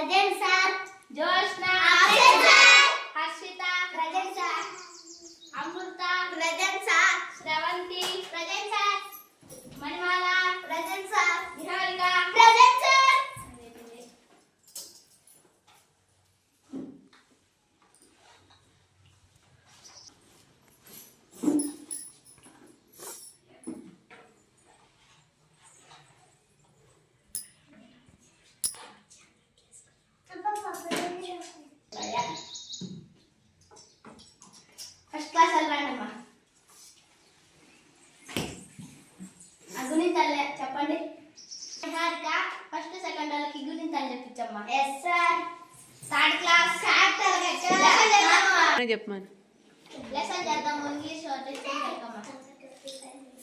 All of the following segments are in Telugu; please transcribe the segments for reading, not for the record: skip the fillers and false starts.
Present sir. Joshna. Present sir. Harshita. Present sir. Amrita. Present sir. Shravanti. Present sir. Manimala. Present sir. Niharika. Present sir. First class వెళ్ళండమ్మా. గుణింతాలు చెప్పండి. నిహారిక ఫస్ట్ సెకండ్ వాళ్ళకి గుణింతాలు చెప్పించమ్మా. Yes sir. థర్డ్ క్లాస్ చెప్పమను. లెసన్ చేద్దాము. ఇంగ్లీష్ టెక్స్ట్ చెప్పమ్మా.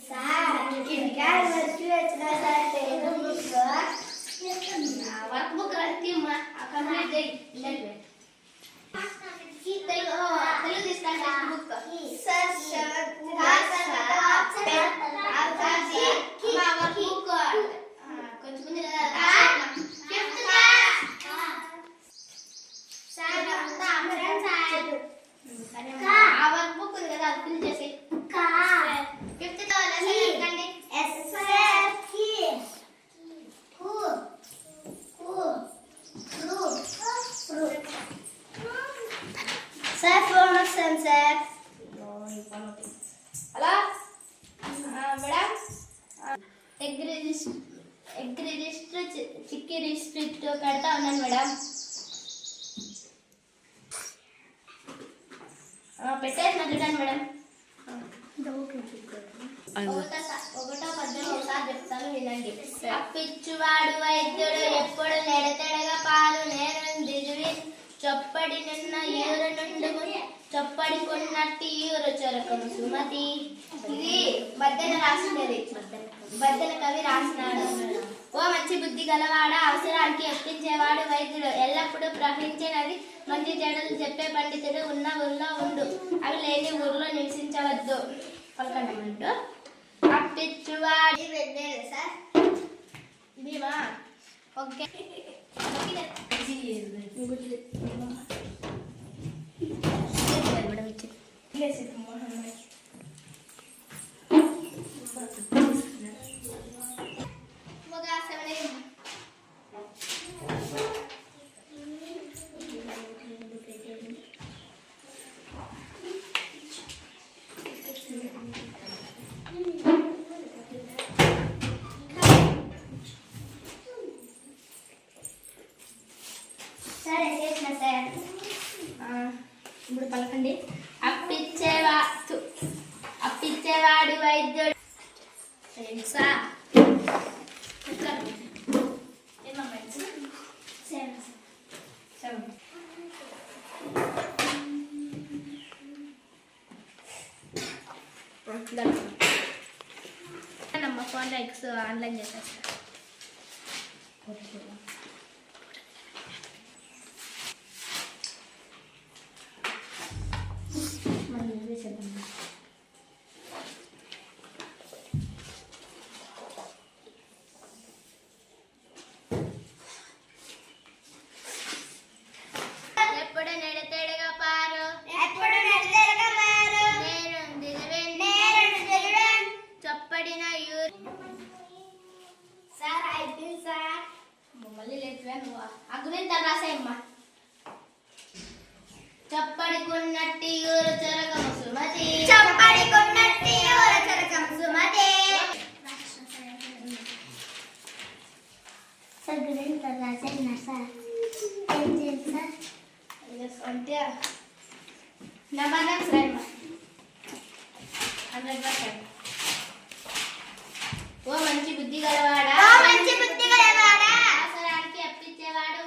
సార్ ఇంటికాడ వచ్చి వచ్చిన sir Telugu book work book రమ్మా. కంప్లీట్ చేయి. తెలుగు తీసుకుంటా బుక్. సార్ వర్క్ బుక్ కొంచెం ఉంది కదా. ఫిఫ్త్ క్లాస్ సార్ ఆ వర్క్ బుక్ ఉంది కదా అది ఫిల్ చేసి. ఫిఫ్త్ లో లెసన్ చెప్పండి. సార్ ఫోన్ వస్తాను sir. Hello madam, egg register chikki register పెడతా ఉన్నాను మేడం. పెట్టేసిన చూడండి మేడం. ఒకటో పద్యం ఒకసారి చెప్తాను వినండి. అప్పిచ్చువాడు వైద్యుడు ఎప్పుడు నెడతెడగా పాలు నేరుంది చొప్పడి నిన్న ఈరు నుండుము చొప్పడి కొన్నట్టి ఈరు చొరకము సుమతి. ఇది బద్దెన రాసినది. బద్దెన కవి రాసినాడు. ఓ మంచి బుద్ధి గలవాడ, అవసరానికి ఎప్పించేవాడు వైద్యుడు, ఎల్లప్పుడూ ప్రవహించేనది మంచి చెడులు చెప్పే పండితుడు, ఉన్న ఊర్లో ఉండు, అవి లేని ఊర్లో నివసించవద్దు. పలకండి. అప్పిచ్చువాడి సార్ భీమా. ఓకే ఇప్పుడు పలకండి. అప్పిచ్చేవాడు వైద్యుడు ఫోన్ ఎక్స్ ఆన్లైన్ చేసేస్తా. ఎప్పుడు నెడతెడగా పారు చొప్పడిన యూర్. సార్ అయిపోయింది సార్. మళ్ళీ లేకపోయా నువ్వు. ఆ గుణింతాలు రాసేయమ్మా. చప్పడికున్నట్టి ఊరు చొరకము సుమతి. చప్పడికున్నట్టి ఊరు చొరకము సుమతి. సార్ గుణింతాలు రాసేనా సార్? ఏం చేయండి సార్? అంటే నెంబర్ రాయమ్మా. 100%. ఓ మంచి బుద్ధి గలవాడా, అవసరానికి అప్పించేవాడు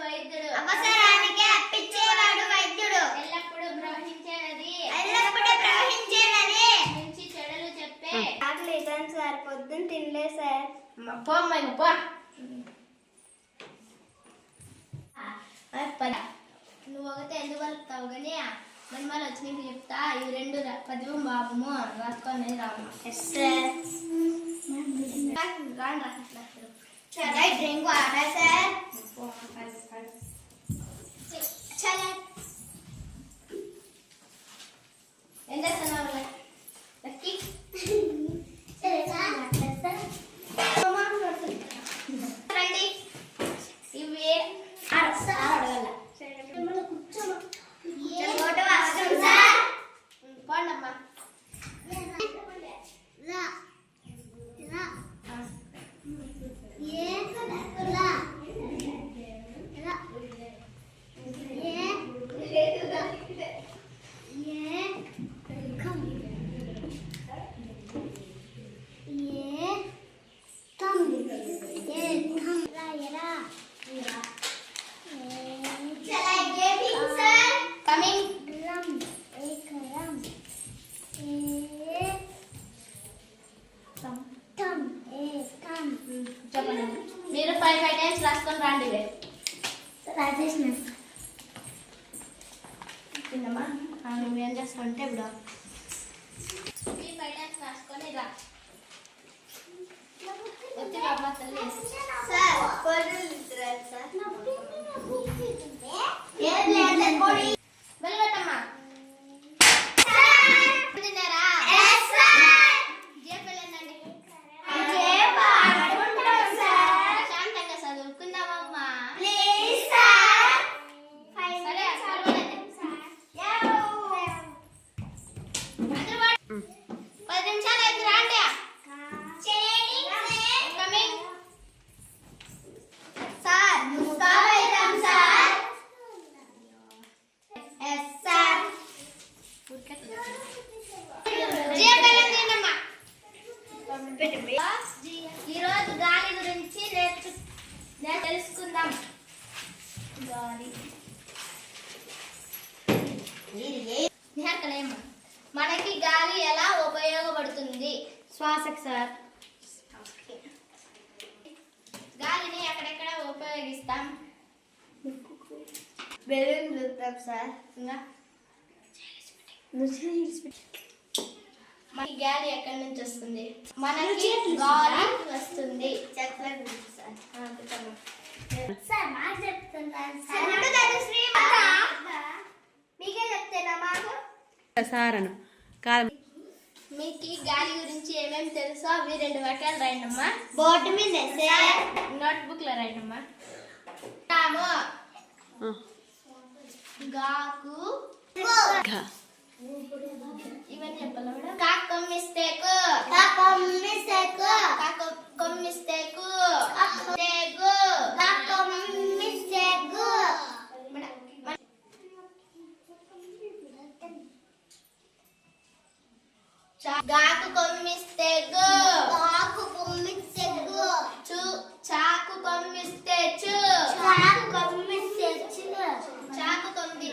వైద్యుడు, ఎల్లప్పుడూ ప్రవహించేనది మంచి చెడులు చెప్పే. సార్ పొద్దున్న తినలే సార్. పోమ్మా పో. నువ్వు ఒకటే ఎందుకు వలుపుతావు కానీ మళ్ళీ వచ్చి నీకు చెప్తా. ఇవి రెండు పద్యం బాబుము రాసుకొని రాము. రాండి Should I drink water, sir? అడగల పోండమ్మా చెప్పండి మీరు 5 టైమ్స్ రాసుకొని రండి తిన్నమ్మా నువ్వేం చేస్తావంటే ఇప్పుడు మీరు 5 టైమ్స్ రాసుకొని రా వచ్చి బాబా తల్లి వెళ్ళగట్టమ్మా తిన్నారా శాంతంగా చదువుకుందామమ్మా సరే 10 నిమిషాలు అయింది రాండి ఈరోజు గాలి గురించి తెలుసుకుందాం. గాలి మనకి గాలి ఎలా ఉపయోగపడుతుంది? శ్వాసకు సార్. గాలిని ఎక్కడెక్కడ ఉపయోగిస్తాం? బెలూన్ చూస్తాం సార్. ఇంకా మనకి గాలి ఎక్కడి నుంచి వస్తుంది? మనకి గాలి వస్తుంది చెట్ల నుంచి సార్. మీకే చెప్తేనా మాకు సారను కాదు. మీకు గాలి గురించి ఏమేమి తెలుసో అవి 2 వాక్యాలు రాయండమ్మా. బోర్డు మీద నోట్బుక్ లో రాయండమ్మా. గాకు ఇవన్నీ చెప్పాలి మేడం. కాకొమ్మిస్తేకు కాకొమ్మిస్తేకు కాకొమ్మిస్తేకు కాకొమ్మిస్తేకు కాకొమ్మిస్తేకు గాకు కొమ్మిస్తేకు గాకు కొమ్మిస్తేకు చాకు కొమ్మిస్తే చు చాకు కొమ్మిస్తే చు చాకు కొమ్మి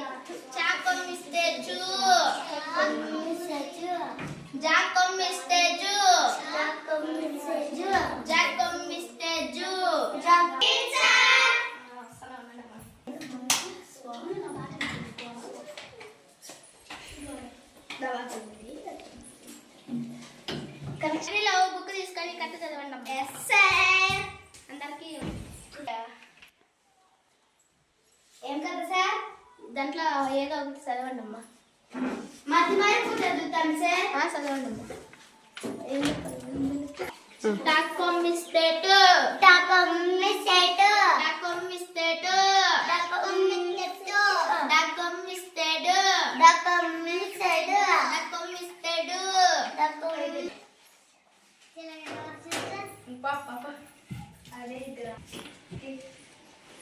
చాకు కొమ్మిస్తే చు కొమ్మిస్తే చు జాక్ కొమ్మిస్తే జు జాక్ కొమ్మిస్తే జు జాక్ కొమ్మిస్తే జు జాక్ కమిషన్లో బుక్ తీసుకొని కథ చదవండి. అందరికి ఏం కదా సార్? దాంట్లో ఏదో ఒకటి చదవండి అమ్మా. మధ్య మధ్య చదువుతాను సార్. చదవండి అమ్మా. టాకొమ్మిస్తేటు టాకొమ్మిస్తేటు టాకొమ్మిస్తేటు టాకొమ్మిస్తేటు టాకొమ్మిస్తేడు టాకొమ్మిస్తేడు టాకొమ్మిస్తేడు టాకొమ్మిస్తేడు పాప అదే ఇద్దరు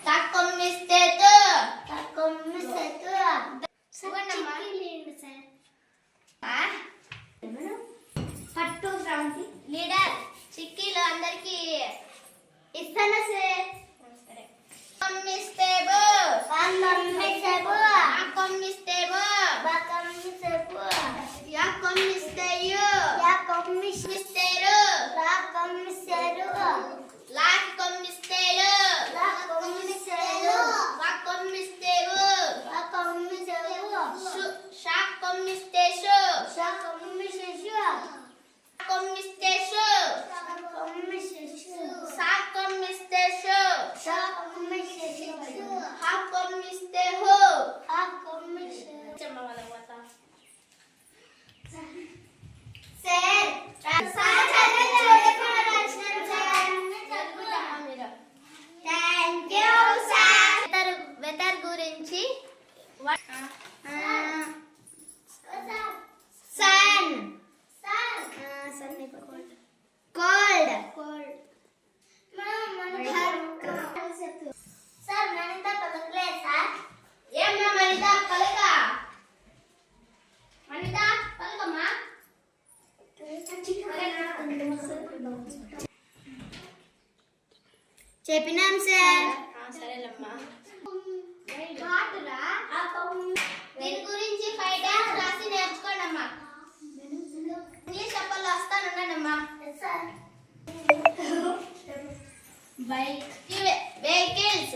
టాకొమ్మిస్తేటు టాకొమ్మిస్తేటు సుగండమ్మా సార్. పట్టు గ్రౌండ్ లీడర్ చిక్కీలు అందరికి ఇస్తాను సార్. చెప్పినాం సార్. సరేలమ్మా. దీని గురించి 5 టైమ్స్ రాసి నేర్చుకోండి అమ్మా. ఇంగ్లీష్ చెప్పల్లో వస్తానున్నానమ్మా. వెహికల్స్